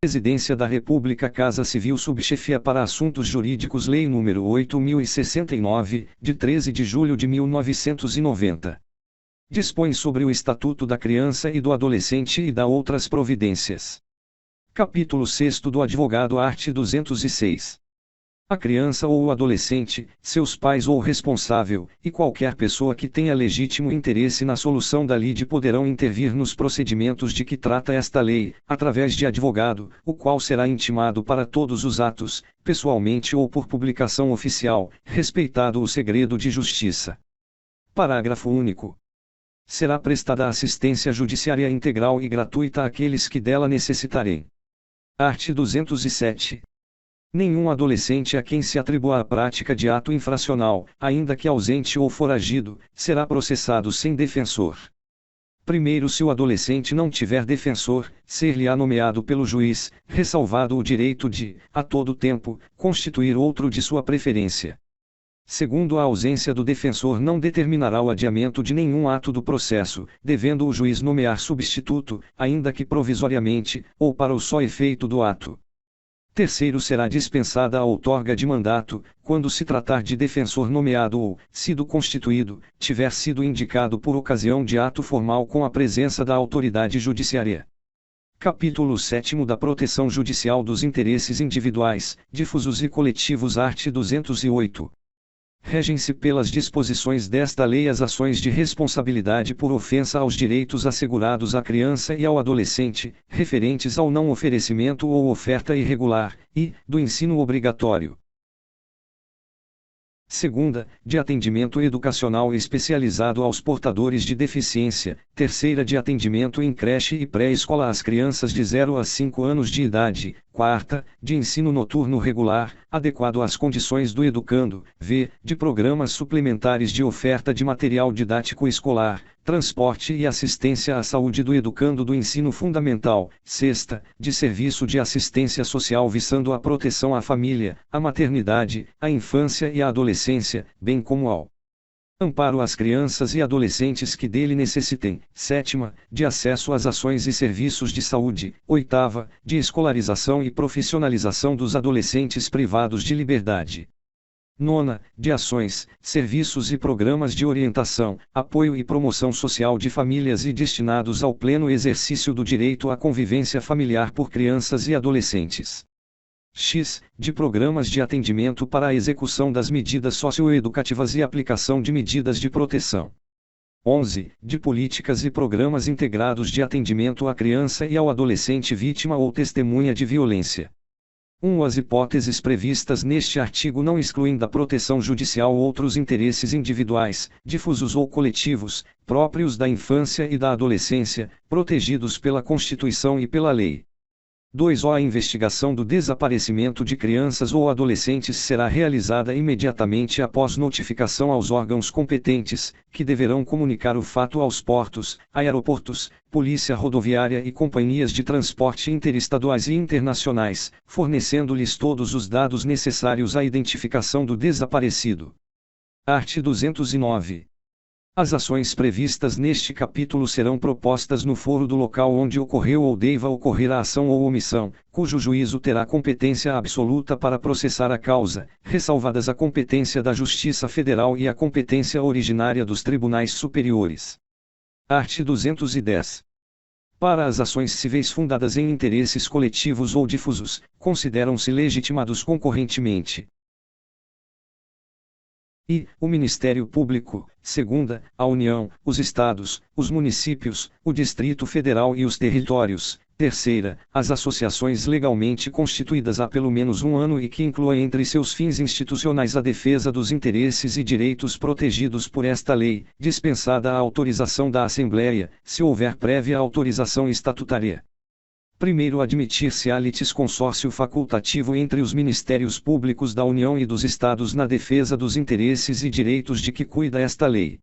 Presidência da República, Casa Civil, Subchefia para Assuntos Jurídicos, Lei nº 8.069, de 13 de julho de 1990. Dispõe sobre o Estatuto da Criança e do Adolescente e dá outras providências. Capítulo 6 do Advogado, art. 206. A criança ou o adolescente, seus pais ou responsável, e qualquer pessoa que tenha legítimo interesse na solução da lide poderão intervir nos procedimentos de que trata esta lei, através de advogado, o qual será intimado para todos os atos, pessoalmente ou por publicação oficial, respeitado o segredo de justiça. Parágrafo único. Será prestada assistência judiciária integral e gratuita àqueles que dela necessitarem. Art. 207. Nenhum adolescente a quem se atribua a prática de ato infracional, ainda que ausente ou foragido, será processado sem defensor. Primeiro, se o adolescente não tiver defensor, ser-lhe-á nomeado pelo juiz, ressalvado o direito de, a todo tempo, constituir outro de sua preferência. Segundo, a ausência do defensor não determinará o adiamento de nenhum ato do processo, devendo o juiz nomear substituto, ainda que provisoriamente, ou para o só efeito do ato. Terceiro, será dispensada a outorga de mandato, quando se tratar de defensor nomeado ou, sido constituído, tiver sido indicado por ocasião de ato formal com a presença da autoridade judiciária. Capítulo 7 da Proteção Judicial dos Interesses Individuais, Difusos e Coletivos, art. 208. Regem-se pelas disposições desta lei as ações de responsabilidade por ofensa aos direitos assegurados à criança e ao adolescente, referentes ao não oferecimento ou oferta irregular, e, do ensino obrigatório. Segunda, de atendimento educacional especializado aos portadores de deficiência. Terceira, de atendimento em creche e pré-escola às crianças de 0 a 5 anos de idade. Quarta, de ensino noturno regular, adequado às condições do educando. V, de programas suplementares de oferta de material didático escolar, transporte e assistência à saúde do educando do ensino fundamental. Sexta, de serviço de assistência social visando à proteção à família, à maternidade, à infância e à adolescência, bem como ao amparo às crianças e adolescentes que dele necessitem. Sétima, de acesso às ações e serviços de saúde. Oitava, de escolarização e profissionalização dos adolescentes privados de liberdade. Nona, de ações, serviços e programas de orientação, apoio e promoção social de famílias e destinados ao pleno exercício do direito à convivência familiar por crianças e adolescentes. X, de programas de atendimento para a execução das medidas socioeducativas e aplicação de medidas de proteção. 11, de políticas e programas integrados de atendimento à criança e ao adolescente vítima ou testemunha de violência. As hipóteses previstas neste artigo não excluem da proteção judicial outros interesses individuais, difusos ou coletivos, próprios da infância e da adolescência, protegidos pela Constituição e pela lei. 2. A investigação do desaparecimento de crianças ou adolescentes será realizada imediatamente após notificação aos órgãos competentes, que deverão comunicar o fato aos portos, aeroportos, polícia rodoviária e companhias de transporte interestaduais e internacionais, fornecendo-lhes todos os dados necessários à identificação do desaparecido. Art. 209. As ações previstas neste capítulo serão propostas no foro do local onde ocorreu ou deva ocorrer a ação ou omissão, cujo juízo terá competência absoluta para processar a causa, ressalvadas a competência da Justiça Federal e a competência originária dos tribunais superiores. Art. 210. Para as ações civis fundadas em interesses coletivos ou difusos, consideram-se legitimados concorrentemente o Ministério Público, segunda, a União, os Estados, os municípios, o Distrito Federal e os territórios. Terceira, as associações legalmente constituídas há pelo menos um ano e que incluem entre seus fins institucionais a defesa dos interesses e direitos protegidos por esta lei, dispensada a autorização da Assembleia, se houver prévia autorização estatutária. Primeiro, admitir-se-á litisconsórcio facultativo entre os Ministérios Públicos da União e dos Estados na defesa dos interesses e direitos de que cuida esta lei.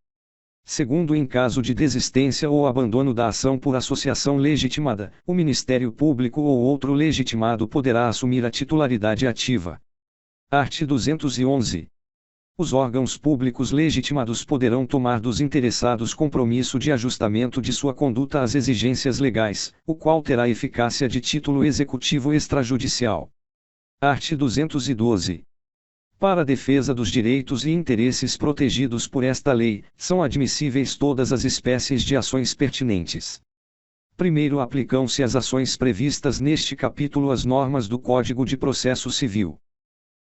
Segundo, em caso de desistência ou abandono da ação por associação legitimada, o Ministério Público ou outro legitimado poderá assumir a titularidade ativa. Art. 211. Os órgãos públicos legitimados poderão tomar dos interessados compromisso de ajustamento de sua conduta às exigências legais, o qual terá eficácia de título executivo extrajudicial. Art. 212. Para a defesa dos direitos e interesses protegidos por esta lei, são admissíveis todas as espécies de ações pertinentes. Primeiro, aplicam-se às ações previstas neste capítulo as normas do Código de Processo Civil.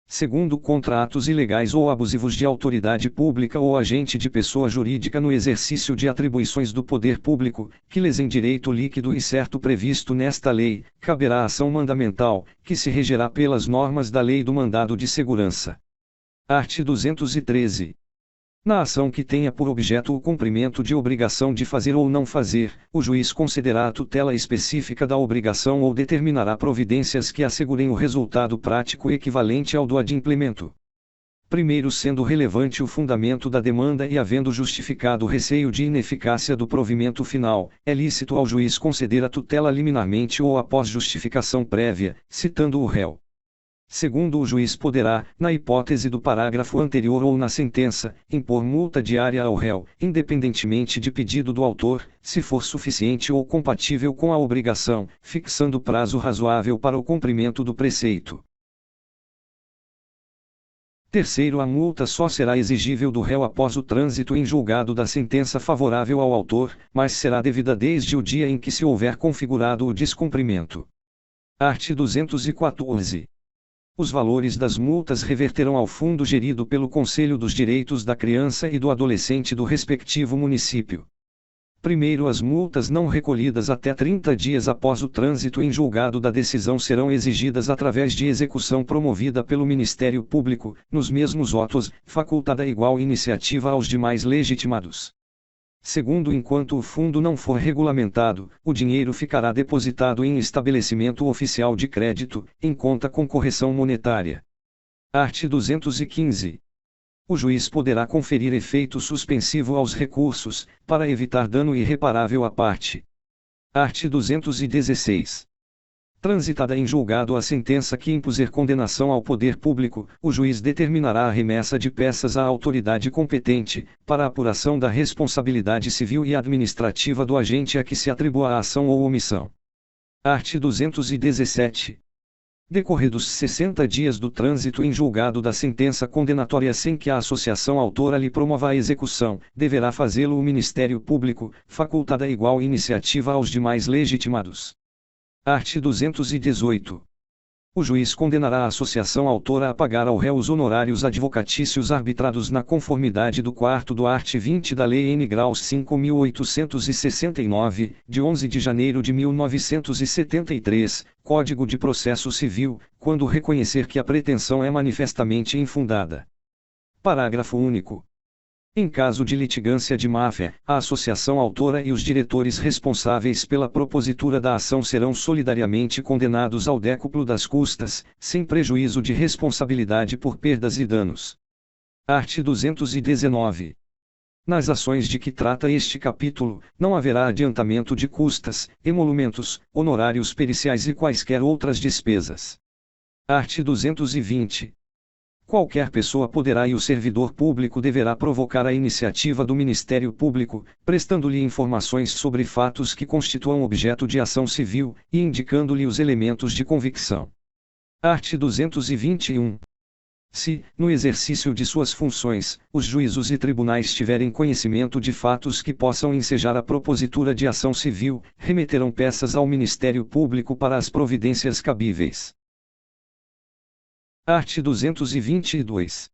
Segundo, contra atos ilegais ou abusivos de autoridade pública ou agente de pessoa jurídica no exercício de atribuições do poder público, que lesem direito líquido e certo previsto nesta lei, caberá ação mandamental, que se regerá pelas normas da Lei do Mandado de Segurança. Art. 213. Na ação que tenha por objeto o cumprimento de obrigação de fazer ou não fazer, o juiz concederá a tutela específica da obrigação ou determinará providências que assegurem o resultado prático equivalente ao do adimplemento. Primeiro, sendo relevante o fundamento da demanda e havendo justificado o receio de ineficácia do provimento final, é lícito ao juiz conceder a tutela liminarmente ou após justificação prévia, citando o réu. Segundo, o juiz poderá, na hipótese do parágrafo anterior ou na sentença, impor multa diária ao réu, independentemente de pedido do autor, se for suficiente ou compatível com a obrigação, fixando prazo razoável para o cumprimento do preceito. Terceiro, a multa só será exigível do réu após o trânsito em julgado da sentença favorável ao autor, mas será devida desde o dia em que se houver configurado o descumprimento. Art. 214. Os valores das multas reverterão ao fundo gerido pelo Conselho dos Direitos da Criança e do Adolescente do respectivo município. Primeiro, as multas não recolhidas até 30 dias após o trânsito em julgado da decisão serão exigidas através de execução promovida pelo Ministério Público, nos mesmos autos, facultada igual iniciativa aos demais legitimados. Segundo, enquanto o fundo não for regulamentado, o dinheiro ficará depositado em estabelecimento oficial de crédito, em conta com correção monetária. Art. 215. O juiz poderá conferir efeito suspensivo aos recursos, para evitar dano irreparável à parte. Art. 216. Transitada em julgado a sentença que impuser condenação ao poder público, o juiz determinará a remessa de peças à autoridade competente, para a apuração da responsabilidade civil e administrativa do agente a que se atribua a ação ou omissão. Art. 217. Decorridos 60 dias do trânsito em julgado da sentença condenatória sem que a associação autora lhe promova a execução, deverá fazê-lo o Ministério Público, facultada igual iniciativa aos demais legitimados. Art. 218. O juiz condenará a associação autora a pagar ao réu os honorários advocatícios arbitrados na conformidade do 4º do art. 20 da Lei N. Graus 5.869, de 11 de janeiro de 1973, Código de Processo Civil, quando reconhecer que a pretensão é manifestamente infundada. Parágrafo único. Em caso de litigância de máfia, a associação autora e os diretores responsáveis pela propositura da ação serão solidariamente condenados ao décuplo das custas, sem prejuízo de responsabilidade por perdas e danos. Art. 219. Nas ações de que trata este capítulo, não haverá adiantamento de custas, emolumentos, honorários periciais e quaisquer outras despesas. Art. 220. Qualquer pessoa poderá e o servidor público deverá provocar a iniciativa do Ministério Público, prestando-lhe informações sobre fatos que constituam objeto de ação civil, e indicando-lhe os elementos de convicção. Art. 221. Se, no exercício de suas funções, os juízos e tribunais tiverem conhecimento de fatos que possam ensejar a propositura de ação civil, remeterão peças ao Ministério Público para as providências cabíveis. Art. 222.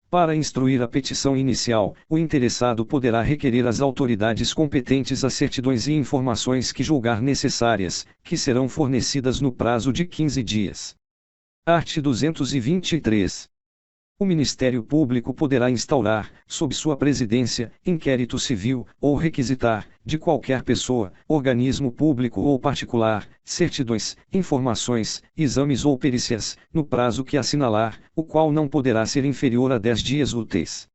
Para instruir a petição inicial, o interessado poderá requerer às autoridades competentes as certidões e informações que julgar necessárias, que serão fornecidas no prazo de 15 dias. Art. 223. O Ministério Público poderá instaurar, sob sua presidência, inquérito civil, ou requisitar, de qualquer pessoa, organismo público ou particular, certidões, informações, exames ou perícias, no prazo que assinalar, o qual não poderá ser inferior a 10 dias úteis.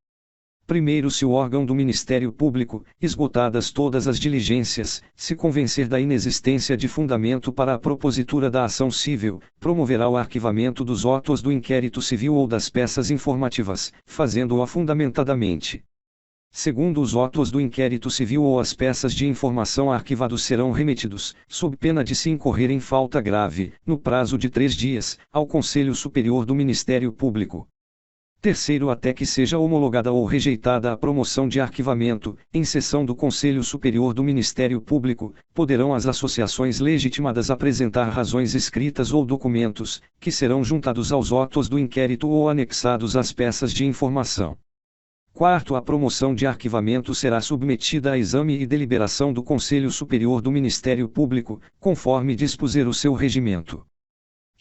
Primeiro, se o órgão do Ministério Público, esgotadas todas as diligências, se convencer da inexistência de fundamento para a propositura da ação civil, promoverá o arquivamento dos autos do inquérito civil ou das peças informativas, fazendo-o fundamentadamente. Segundo, os autos do inquérito civil ou as peças de informação arquivados serão remetidos, sob pena de se incorrer em falta grave, no prazo de 3 dias, ao Conselho Superior do Ministério Público. Terceiro, até que seja homologada ou rejeitada a promoção de arquivamento, em sessão do Conselho Superior do Ministério Público, poderão as associações legitimadas apresentar razões escritas ou documentos, que serão juntados aos autos do inquérito ou anexados às peças de informação. Quarto, a promoção de arquivamento será submetida a exame e deliberação do Conselho Superior do Ministério Público, conforme dispuser o seu regimento.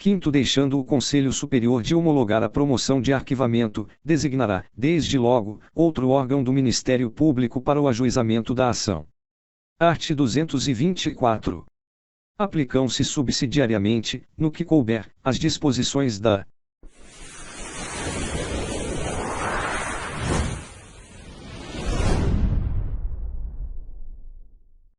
Quinto, deixando o Conselho Superior de homologar a promoção de arquivamento, designará, desde logo, outro órgão do Ministério Público para o ajuizamento da ação. Art. 224. Aplicam-se subsidiariamente, no que couber, as disposições da